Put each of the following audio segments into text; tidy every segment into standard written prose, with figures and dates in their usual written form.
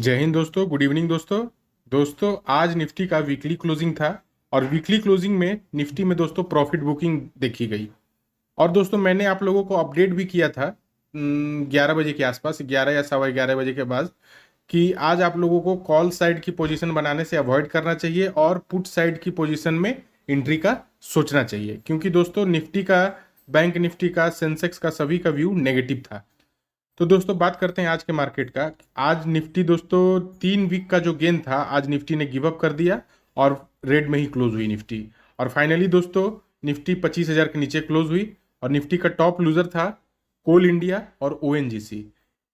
जय हिंद दोस्तों, good evening दोस्तों आज निफ्टी का वीकली क्लोजिंग था और वीकली क्लोजिंग में निफ्टी में दोस्तों प्रॉफिट बुकिंग देखी गई। और दोस्तों मैंने आप लोगों को अपडेट भी किया था 11 बजे के आसपास, 11 या सवा 11 बजे के बाद, कि आज आप लोगों को कॉल साइड की पोजीशन बनाने से अवॉइड करना चाहिए और पुट साइड की पोजीशन में एंट्री का सोचना चाहिए, क्योंकि दोस्तों निफ्टी का, बैंक निफ्टी का, सेंसेक्स का, सभी का व्यू नेगेटिव था। तो दोस्तों बात करते हैं आज के मार्केट का। आज निफ्टी दोस्तों 3 वीक का जो गेन था, आज निफ्टी ने गिव अप कर दिया और रेड में ही क्लोज हुई निफ्टी। और फाइनली दोस्तों निफ्टी 25,000 के नीचे क्लोज हुई और निफ्टी का टॉप लूजर था कोल इंडिया और ओएनजीसी।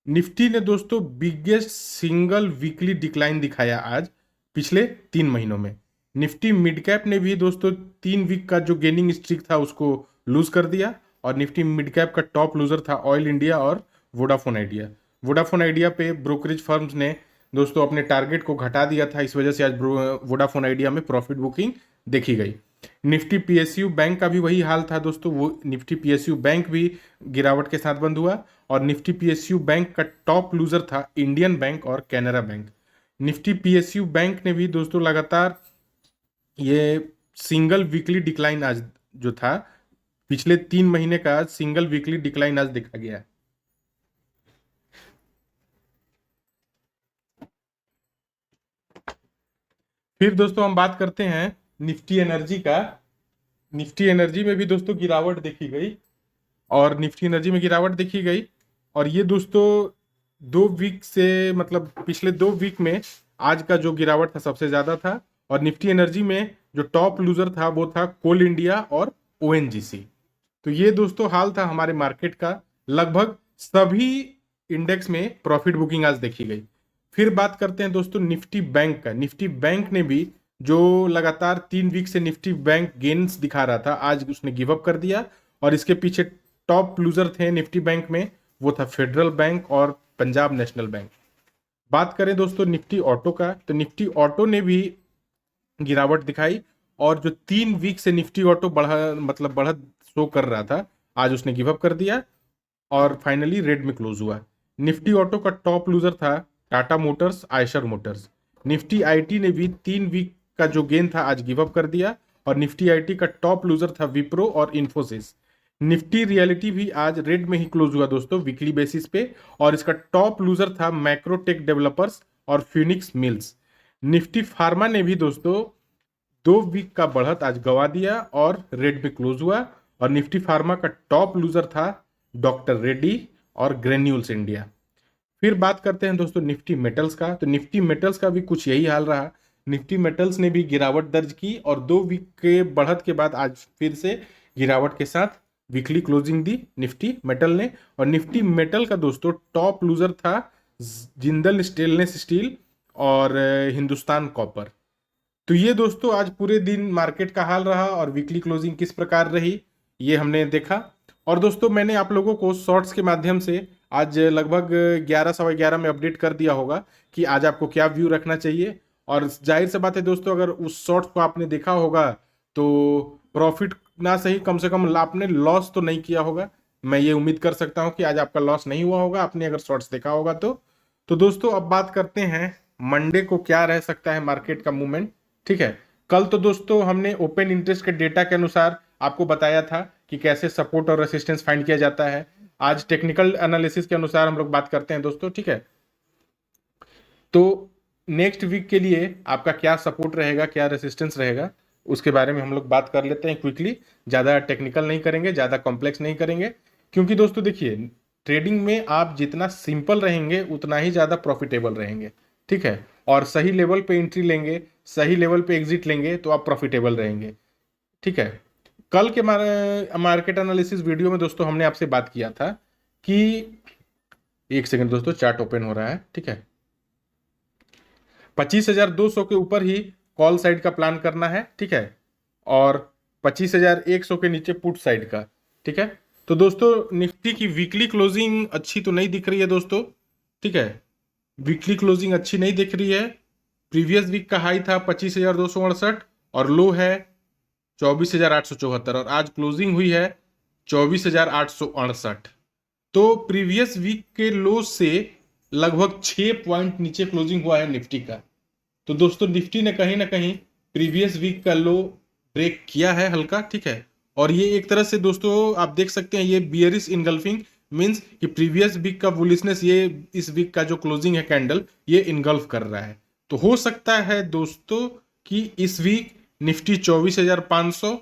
निफ्टी ने दोस्तों बिगेस्ट सिंगल वीकली डिक्लाइन दिखाया आज पिछले 3 महीनों में। निफ्टी मिड कैप ने भी दोस्तों 3 वीक का जो गेनिंग स्ट्रिक था उसको लूज कर दिया और निफ्टी मिड कैप का टॉप लूजर था ऑयल इंडिया और वोडाफोन आइडिया। वोडाफोन आइडिया पे ब्रोकरेज फर्म्स ने दोस्तों अपने टारगेट को घटा दिया था, इस वजह से आज वोडाफोन आइडिया में प्रॉफिट बुकिंग देखी गई। निफ्टी पीएसयू बैंक का भी वही हाल था दोस्तों, वो निफ्टी पीएसयू बैंक भी गिरावट के साथ बंद हुआ और निफ्टी पीएसयू बैंक का टॉप लूजर था इंडियन बैंक और Canara bank. Nifty PSU bank ने भी दोस्तों लगातार ये सिंगल वीकली डिक्लाइन आज जो था, पिछले 3 महीने का सिंगल वीकली डिक्लाइन आज देखा गया है। फिर दोस्तों हम बात करते हैं निफ्टी एनर्जी का। निफ्टी एनर्जी में भी दोस्तों गिरावट देखी गई और निफ्टी एनर्जी में गिरावट देखी गई और ये दोस्तों 2 वीक से, मतलब पिछले 2 वीक में आज का जो गिरावट था सबसे ज्यादा था। और निफ्टी एनर्जी में जो टॉप लूजर था वो था कोल इंडिया और ओएनजीसी। तो ये दोस्तों हाल था हमारे मार्केट का। लगभग सभी इंडेक्स में प्रॉफिट बुकिंग आज देखी गई। फिर बात करते हैं दोस्तों निफ्टी बैंक का। निफ्टी बैंक ने भी जो लगातार 3 वीक से निफ्टी बैंक गेन्स दिखा रहा था, आज उसने गिव अप कर दिया और इसके पीछे टॉप लूजर थे निफ्टी बैंक में, वो था फेडरल बैंक और पंजाब नेशनल बैंक। बात करें दोस्तों निफ्टी ऑटो का, तो निफ्टी ऑटो ने भी गिरावट दिखाई और जो 3 वीक से निफ्टी ऑटो बढ़त शो कर रहा था, आज उसने गिव अप कर दिया और फाइनली रेड में क्लोज हुआ। निफ्टी ऑटो का टॉप लूजर था Tata Motors, Eicher Motors. Nifty IT ने भी 3 वीक का जो गेन था आज गिव अप कर दिया और निफ्टी आईटी का टॉप लूजर था विप्रो और इन्फोसिस। निफ्टी रियलिटी भी आज रेड में ही क्लोज हुआ दोस्तों वीकली बेसिस पे और इसका टॉप लूजर था मैक्रोटेक डेवलपर्स और फिनिक्स मिल्स। निफ्टी फार्मा ने भी दोस्तों 2 वीक का बढ़त आज गवा दिया और रेड में क्लोज हुआ और निफ्टी फार्मा का टॉप लूजर था डॉक्टर रेड्डी और ग्रेन्यूल्स इंडिया। फिर बात करते हैं दोस्तों निफ्टी मेटल्स का, तो निफ्टी मेटल्स का भी कुछ यही हाल रहा। निफ्टी मेटल्स ने भी गिरावट दर्ज की और 2 वीक के बढ़त के बाद आज फिर से गिरावट के साथ वीकली क्लोजिंग दी निफ्टी मेटल ने। और निफ्टी मेटल का दोस्तों टॉप लूजर था जिंदल स्टेनलेस स्टील और हिंदुस्तान कॉपर। तो ये दोस्तों आज पूरे दिन मार्केट का हाल रहा और वीकली क्लोजिंग किस प्रकार रही ये हमने देखा। और दोस्तों मैंने आप लोगों को शॉर्ट्स के माध्यम से आज लगभग 11 सवा 11 में अपडेट कर दिया होगा कि आज आपको क्या व्यू रखना चाहिए। और जाहिर सी बात है दोस्तों, अगर उस शॉर्ट्स को आपने देखा होगा तो प्रॉफिट ना सही, कम से कम आपने लॉस तो नहीं किया होगा। मैं ये उम्मीद कर सकता हूँ कि आज आपका लॉस नहीं हुआ होगा, आपने अगर शॉर्ट्स देखा होगा तो दोस्तों अब बात करते हैं मंडे को क्या रह सकता है मार्केट का मूवमेंट। ठीक है, कल तो दोस्तों हमने ओपन इंटरेस्ट के डेटा के अनुसार आपको बताया था कि कैसे सपोर्ट और रेसिस्टेंस फाइंड किया जाता है। आज टेक्निकल एनालिसिस के अनुसार हम लोग बात करते हैं दोस्तों। ठीक है, तो नेक्स्ट वीक के लिए आपका क्या सपोर्ट रहेगा, क्या रेसिस्टेंस रहेगा, उसके बारे में हम लोग बात कर लेते हैं क्विकली। ज़्यादा टेक्निकल नहीं करेंगे, ज़्यादा कॉम्प्लेक्स नहीं करेंगे, क्योंकि दोस्तों देखिए ट्रेडिंग में आप जितना सिंपल रहेंगे उतना ही ज़्यादा प्रॉफिटेबल रहेंगे। ठीक है, और सही लेवल पे एंट्री लेंगे, सही लेवल पे एग्जिट लेंगे तो आप प्रॉफिटेबल रहेंगे। ठीक है, कल के मार्केट एनालिसिस वीडियो में दोस्तों हमने आपसे बात किया था कि, एक सेकंड दोस्तों चार्ट ओपन हो रहा है। ठीक है, 25,200 के ऊपर ही कॉल साइड का प्लान करना है। ठीक है, और 25,100 के नीचे पुट साइड का। ठीक है, तो दोस्तों निफ्टी की वीकली क्लोजिंग अच्छी तो नहीं दिख रही है दोस्तों। ठीक है, वीकली क्लोजिंग अच्छी नहीं दिख रही है। प्रीवियस वीक का हाई था 25,268 और लो है 24,874 और आज क्लोजिंग हुई है 24,868। तो प्रीवियस वीक के लो से लगभग 6 पॉइंट नीचे क्लोजिंग हुआ है निफ्टी का। तो दोस्तों निफ्टी ने कहीं ना कहीं प्रीवियस वीक का लो ब्रेक किया है हल्का, ठीक है। और ये एक तरह से दोस्तों आप देख सकते हैं, ये बियरिश इनगल्फिंग मींस कि प्रीवियस वीक का बुलिशनेस ये इस वीक का जो क्लोजिंग है कैंडल ये इनगल्फ कर रहा है। तो हो सकता है दोस्तों कि इस वीक निफ्टी 24,500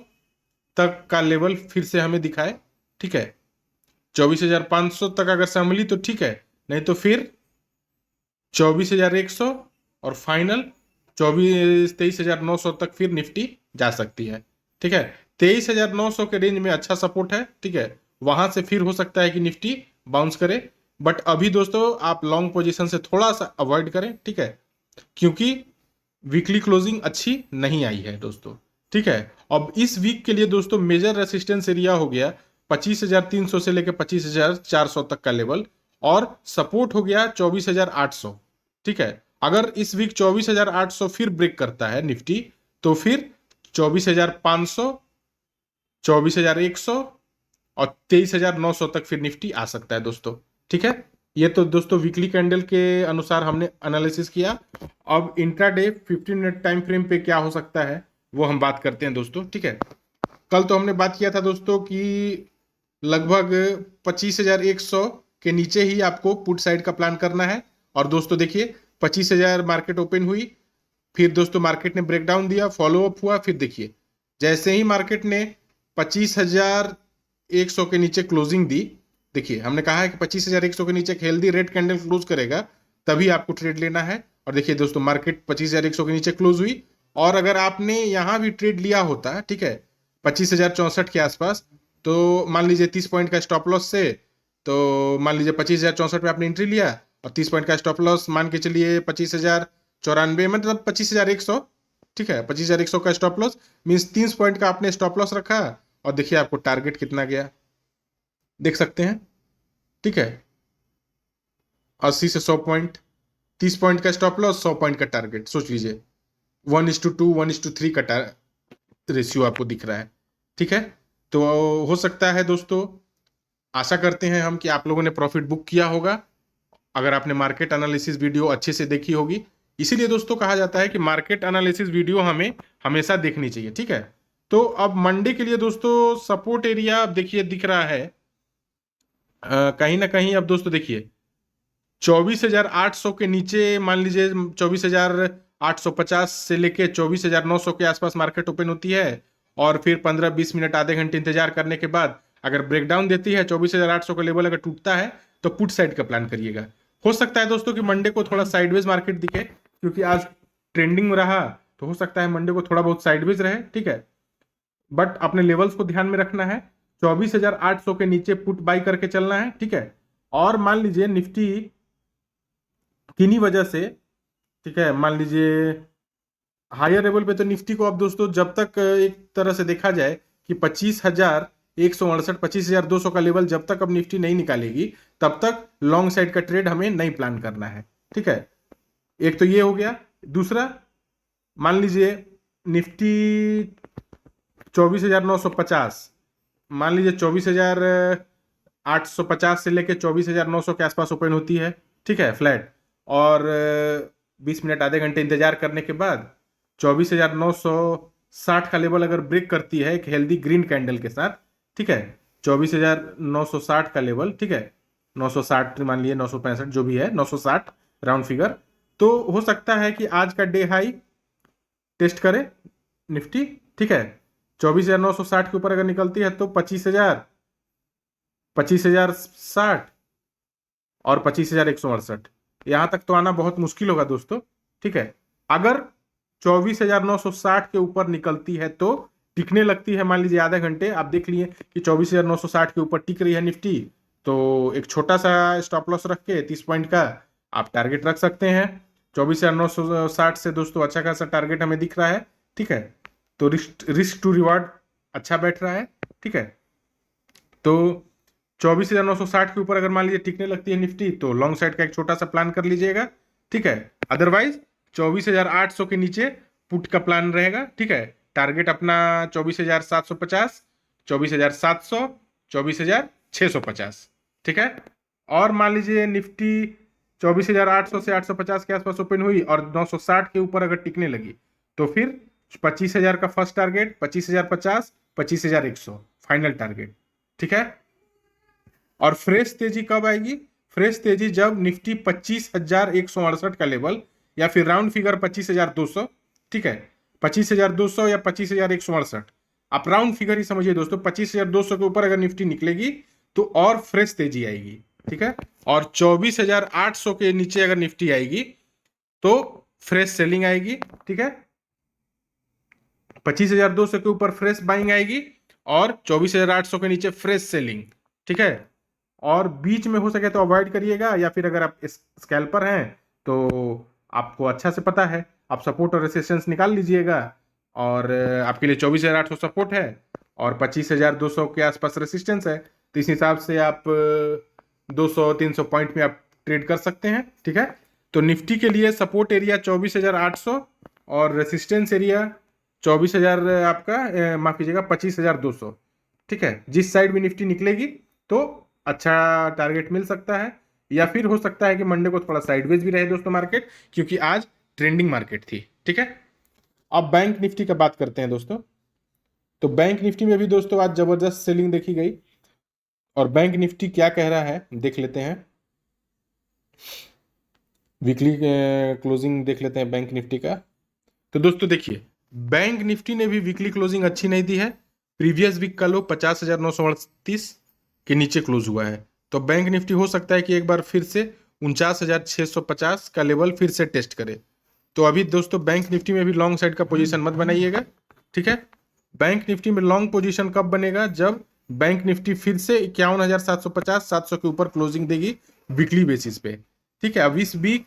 तक का लेवल फिर से हमें दिखाए, ठीक है। 24,500 तक अगर संभली तो ठीक है, नहीं तो फिर 24,100 और फाइनल 23,900 तक फिर निफ्टी जा सकती है, ठीक है। 23,900 के रेंज में अच्छा सपोर्ट है, ठीक है। वहां से फिर हो सकता है कि निफ्टी बाउंस करे, बट अभी दोस्तों आप लॉन्ग पोजीशन से थोड़ा सा अवॉइड करें, ठीक है, क्योंकि वीकली क्लोजिंग अच्छी नहीं आई है दोस्तों, ठीक है। अब इस वीक के लिए दोस्तों मेजर रेसिस्टेंस एरिया हो गया 25,300 से लेकर 25,400 तक का लेवल, और सपोर्ट हो गया 24,800, ठीक है। अगर इस वीक 24,800 फिर ब्रेक करता है निफ्टी तो फिर 24,500, 24,100 और 23,900 तक फिर निफ्टी आ सकता है दोस्तों, ठीक है। ये तो दोस्तों वीकली कैंडल के अनुसार हमने एनालिसिस किया। अब इंट्राडे 15 मिनट टाइम फ्रेम पे क्या हो सकता है वो हम बात करते हैं दोस्तों, ठीक है। कल तो हमने बात किया था दोस्तों कि लगभग 25,100 के नीचे ही आपको पुट साइड का प्लान करना है। और दोस्तों देखिए 25,000 मार्केट ओपन हुई, फिर दोस्तों मार्केट ने ब्रेकडाउन दिया, फॉलो अप हुआ, फिर देखिए जैसे ही मार्केट ने 25,100 के नीचे क्लोजिंग दी, देखिए हमने कहा है कि 25,100 के नीचे एक हेल्दी रेड कैंडल क्लोज करेगा तभी आपको ट्रेड लेना है। और देखिए दोस्तों मार्केट 25,100 के नीचे क्लोज हुई, और अगर आपने यहां भी ट्रेड लिया होता, ठीक है, 25,064 के आसपास, तो मान लीजिए 30 पॉइंट का स्टॉप लॉस से, तो मान लीजिए 25,064 में आपने एंट्री लिया और 30 पॉइंट का स्टॉप लॉस मान के चलिए 25,094, मतलब 25,100, ठीक है। 25,100 का स्टॉप लॉस मीन्स 30 पॉइंट का आपने स्टॉप लॉस रखा, और देखिए आपको टारगेट कितना गया देख सकते हैं, ठीक है। 80 से 100 पॉइंट, 30 पॉइंट का स्टॉप लॉस, 100 पॉइंट का टारगेट, सोच लीजिए 1:2 1:3 का रेशियो आपको दिख रहा है, ठीक है। तो हो सकता है दोस्तों, आशा करते हैं हम कि आप लोगों ने प्रॉफिट बुक किया होगा अगर आपने मार्केट एनालिसिस वीडियो अच्छे से देखी होगी। इसीलिए दोस्तों कहा जाता है कि मार्केट एनालिसिस वीडियो हमें हमेशा देखनी चाहिए, ठीक है। तो अब मंडे के लिए दोस्तों सपोर्ट एरिया अब देखिए दिख रहा है कहीं ना कहीं। अब दोस्तों देखिए 24,800 के नीचे मान लीजिए 24,850 से लेके 24,900 के आसपास मार्केट ओपन होती है, और फिर 15-20 मिनट आधे घंटे इंतजार करने के बाद अगर ब्रेकडाउन देती है 24,800 का लेवल अगर टूटता है तो पुट साइड का प्लान करिएगा। हो सकता है दोस्तों कि मंडे को थोड़ा साइडवेज मार्केट दिखे, क्योंकि आज ट्रेंडिंग में रहा, तो हो सकता है मंडे को थोड़ा बहुत साइडवेज रहे, ठीक है। बट अपने लेवल्स को ध्यान में रखना है, 24,800 के नीचे पुट बाई करके चलना है, ठीक है। और मान लीजिए निफ्टी किन्हीं वजह से, ठीक है, मान लीजिए हायर लेवल पे तो निफ्टी को अब दोस्तों जब तक एक तरह से देखा जाए कि 25,168 25,200 का लेवल जब तक अब निफ्टी नहीं निकालेगी तब तक लॉन्ग साइड का ट्रेड हमें नहीं प्लान करना है, ठीक है। एक तो ये हो गया। दूसरा, मान लीजिए निफ्टी 24,950, मान लीजिए 24,850 से लेके 24,900 के आसपास ओपन होती है, ठीक है, फ्लैट, और 20 मिनट आधे घंटे इंतजार करने के बाद 24,960 का लेवल अगर ब्रेक करती है एक हेल्दी ग्रीन कैंडल के साथ, ठीक है, 24,960 का लेवल, ठीक है, 960 मान लिए 965 जो भी है 960 राउंड फिगर, तो हो सकता है कि आज का डे हाई टेस्ट करे निफ्टी, ठीक है। 24,960 के ऊपर अगर निकलती है तो 25,000, 25,060 और 25,168 यहां तक तो आना बहुत मुश्किल होगा दोस्तों, ठीक है। अगर 24,960 के ऊपर निकलती है तो टिकने लगती है, मान लीजिए आधे घंटे आप देख लिए कि 24,960 के ऊपर टिक रही है निफ्टी, तो एक छोटा सा स्टॉप लॉस रख के 30 पॉइंट का आप टारगेट रख सकते हैं। 24,960 से दोस्तों अच्छा खासा टारगेट हमें दिख रहा है, ठीक है। तो रिस्क टू रिवार्ड अच्छा बैठ रहा है, ठीक है। तो 24,960 के ऊपर अगर मान लीजिए टिकने लगती है निफ्टी तो लॉन्ग साइड का एक छोटा सा प्लान कर लीजिएगा, ठीक है। अदरवाइज 24,800 के नीचे पुट का प्लान रहेगा, ठीक है। टारगेट अपना 24,750, 24,700, 24,650, ठीक है। और मान लीजिए निफ्टी 24,800 से 850 के आसपास ओपन हुई और 960 के ऊपर अगर टिकने लगी तो फिर 25,000 का फर्स्ट टारगेट, 25,050, 25,100 फाइनल टारगेट। ठीक है। और फ्रेश तेजी कब आएगी? फ्रेश तेजी जब निफ्टी 25,168 का लेवल या फिर राउंड फिगर 25,200, ठीक है, 25,200 या 25,168, आप राउंड फिगर ही समझिए दोस्तों, 25,200 के ऊपर अगर निफ्टी निकलेगी तो और फ्रेश तेजी आएगी। ठीक है। और 24,800 के नीचे अगर निफ्टी आएगी तो फ्रेश सेलिंग आएगी। ठीक है। 25,200 के ऊपर फ्रेश बाइंग आएगी और 24,800 के नीचे फ्रेश सेलिंग। ठीक है। और बीच में हो सके तो अवॉइड करिएगा, या फिर अगर आप स्कैल्पर हैं तो आपको अच्छा से पता है, आप सपोर्ट और रेसिस्टेंस निकाल लीजिएगा। और आपके लिए 24,800 सपोर्ट है और 25,200 के आसपास रेसिस्टेंस है, तो इस हिसाब से आप 200-300 पॉइंट में आप ट्रेड कर सकते हैं। ठीक है। तो निफ्टी के लिए सपोर्ट एरिया 24,800 और रेसिस्टेंस एरिया 24,000 आपका, माफ कीजिएगा 25,200। ठीक है। जिस साइड भी निफ्टी निकलेगी तो अच्छा टारगेट मिल सकता है, या फिर हो सकता है कि मंडे को थोड़ा साइडवेज भी रहे दोस्तों मार्केट, क्योंकि आज ट्रेंडिंग मार्केट थी। ठीक है। अब बैंक निफ्टी का बात करते हैं दोस्तों। तो बैंक निफ्टी में भी दोस्तों आज जबरदस्त सेलिंग देखी गई, और बैंक निफ्टी क्या कह रहा है देख लेते हैं। वीकली क्लोजिंग देख लेते हैं बैंक निफ्टी का। तो दोस्तों देखिए, बैंक निफ्टी ने भी वीकली क्लोजिंग अच्छी नहीं दी है। प्रीवियस वीक का लो 50,938 के नीचे क्लोज हुआ है, तो बैंक निफ्टी हो सकता है कि एक बार फिर से 49,650 का लेवल फिर से टेस्ट करे। तो अभी दोस्तों बैंक निफ्टी में भी लॉन्ग साइड का पोजीशन मत बनाइएगा। ठीक है। बैंक निफ्टी में लॉन्ग पोजीशन कब बनेगा? जब बैंक निफ्टी फिर से 51,750 700 के ऊपर क्लोजिंग देगी वीकली बेसिस पे। ठीक है। अब इस वीक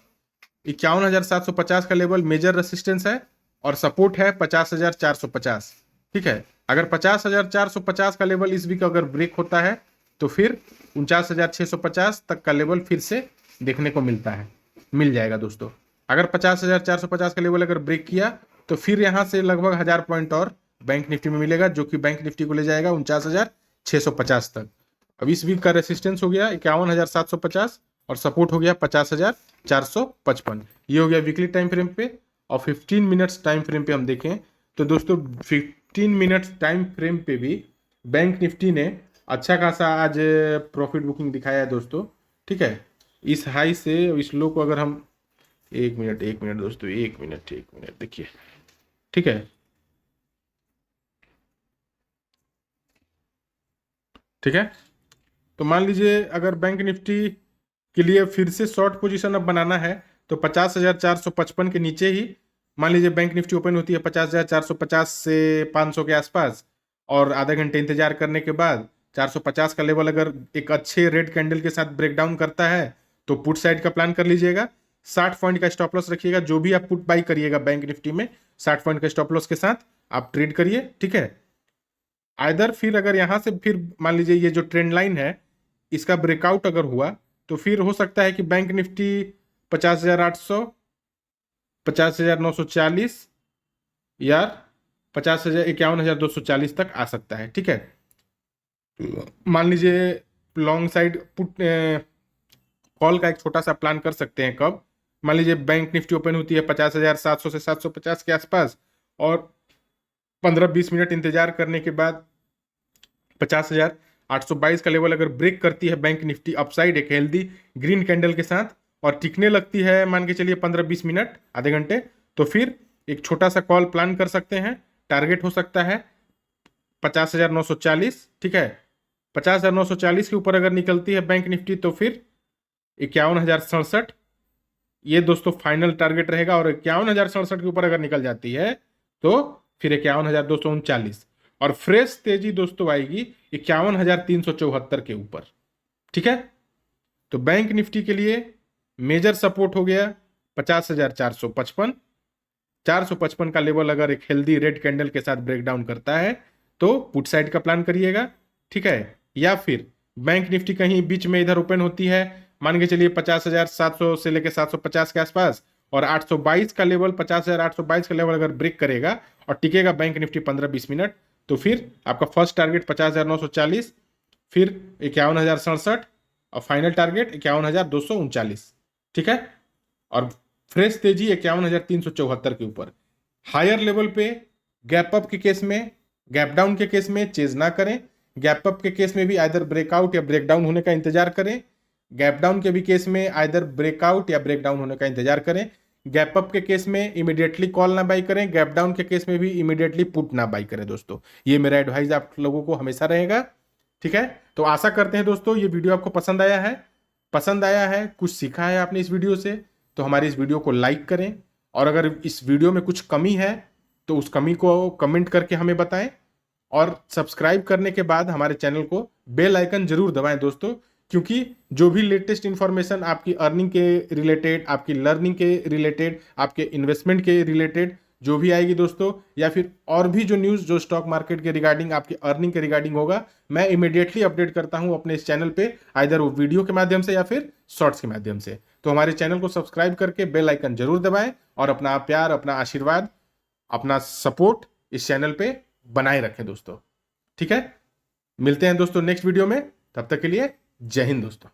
51,750 का लेवल मेजर रेसिस्टेंस है और सपोर्ट है 50,450। ठीक है। अगर 50,450 का लेवल इस वीक अगर ब्रेक होता है तो फिर 49,650 तक का लेवल फिर से देखने को मिल जाएगा दोस्तों। अगर 50,450 का लेवल अगर ब्रेक किया तो फिर यहां से लगभग 1,000 पॉइंट और बैंक निफ्टी में मिलेगा, जो कि बैंक निफ्टी को ले जाएगा 49,650 तक। अब इस वीक का रेसिस्टेंस हो गया 51,750 और सपोर्ट हो गया 50,455। ये हो गया वीकली टाइम फ्रेम पे। और 15 मिनट्स टाइम फ्रेम पे हम देखें तो दोस्तों 15 मिनट्स टाइम फ्रेम पे भी बैंक निफ्टी ने अच्छा खासा आज प्रॉफिट बुकिंग दिखाया है दोस्तों। ठीक है। इस हाई से इस लो को अगर हम एक मिनट दोस्तों, एक मिनट देखिए। ठीक है। ठीक है। तो मान लीजिए अगर बैंक निफ्टी के लिए फिर से शॉर्ट पोजीशन अब बनाना है तो 50,455 के नीचे ही मान लीजिए बैंक निफ्टी ओपन होती है 50,450 से 500 के आसपास, और आधा घंटे इंतजार करने के बाद 450 का लेवल अगर एक अच्छे रेड कैंडल के साथ ब्रेकडाउन करता है तो पुट साइड का प्लान कर लीजिएगा। 60 पॉइंट का स्टॉप लॉस रखिएगा, जो भी आप पुट बाई करिएगा बैंक निफ्टी में 60 पॉइंट का स्टॉप लॉस के साथ आप ट्रेड करिए। ठीक है। आइदर फिर अगर यहां से फिर मान लीजिए ये जो ट्रेंड लाइन है इसका ब्रेकआउट अगर हुआ तो फिर हो सकता है कि बैंक निफ्टी 50,800, 50,940 या 51,240 तक आ सकता है। ठीक है। मान लीजिए लॉन्ग साइड पुट कॉल का एक छोटा सा प्लान कर सकते हैं। कब? मान लीजिए बैंक निफ्टी ओपन होती है 50,700 से 750 के आसपास, और 15-20 मिनट इंतजार करने के बाद 50,822 का लेवल अगर ब्रेक करती है बैंक निफ्टी अपसाइड एक हेल्दी ग्रीन कैंडल के साथ और टिकने लगती है मान के चलिए 15-20 मिनट आधे घंटे, तो फिर एक छोटा सा कॉल प्लान कर सकते हैं। टारगेट हो सकता है 50,940। ठीक है। 50,940 के ऊपर अगर निकलती है बैंक निफ्टी तो फिर 51,067 ये दोस्तों फाइनल टारगेट रहेगा, और 51,067 के ऊपर अगर निकल जाती है तो फिर 51,239 और फ्रेश तेजी दोस्तों आएगी 51,374 के ऊपर। ठीक है। तो बैंक निफ्टी के लिए मेजर सपोर्ट हो गया 50,455। 455 का लेवल अगर एक हेल्दी रेड कैंडल के साथ ब्रेकडाउन करता है तो पुट साइड का प्लान करिएगा। ठीक है। या फिर बैंक निफ्टी कहीं बीच में इधर ओपन होती है मान के चलिए 50,700 से लेकर 750 के आसपास, और 822 का लेवल 50,822 का लेवल अगर ब्रेक करेगा और टिकेगा बैंक निफ्टी 15-20 मिनट, तो फिर आपका फर्स्ट टारगेट 50,940, फिर 51,067 और फाइनल टारगेट 51,239। ठीक है। और फ्रेश तेजी 51,374 के ऊपर। हायर लेवल पे गैप अप के केस में, गैप डाउन के केस में चेज ना करें। गैप अप के केस में भी आइदर ब्रेकआउट या ब्रेकडाउन होने का इंतजार करें। गैप डाउन के भी केस में आइदर ब्रेकआउट या ब्रेकडाउन होने का इंतजार करें। गैप अप के केस में इमीडिएटली कॉल ना बाई करें, गैप डाउन के केस में भी इमीडिएटली पुट ना बाई करें दोस्तों। ये मेरा एडवाइस आप लोगों को हमेशा रहेगा। ठीक है, तो आशा करते हैं दोस्तों ये वीडियो आपको पसंद आया है। पसंद आया है, कुछ सीखा है आपने इस वीडियो से, तो हमारी इस वीडियो को लाइक करें। और अगर इस वीडियो में कुछ कमी है तो उस कमी को कमेंट करके हमें बताएं। और सब्सक्राइब करने के बाद हमारे चैनल को बेल आइकन जरूर दबाएं दोस्तों, क्योंकि जो भी लेटेस्ट इंफॉर्मेशन आपकी अर्निंग के रिलेटेड, आपकी लर्निंग के रिलेटेड, आपके इन्वेस्टमेंट के रिलेटेड जो भी आएगी दोस्तों, या फिर और भी जो न्यूज़ जो स्टॉक मार्केट के रिगार्डिंग, आपकी अर्निंग के रिगार्डिंग होगा, मैं इमीडिएटली अपडेट करता हूं अपने इस चैनल पे, आइदर वो वीडियो के माध्यम से या फिर शॉर्ट्स के माध्यम से। तो हमारे चैनल को सब्सक्राइब करके बेल आइकन जरूर दबाएं और अपना प्यार, अपना आशीर्वाद, अपना सपोर्ट इस चैनल पे बनाए रखें दोस्तों। ठीक है, मिलते हैं दोस्तों नेक्स्ट वीडियो में, तब तक के लिए जय हिंद दोस्तों।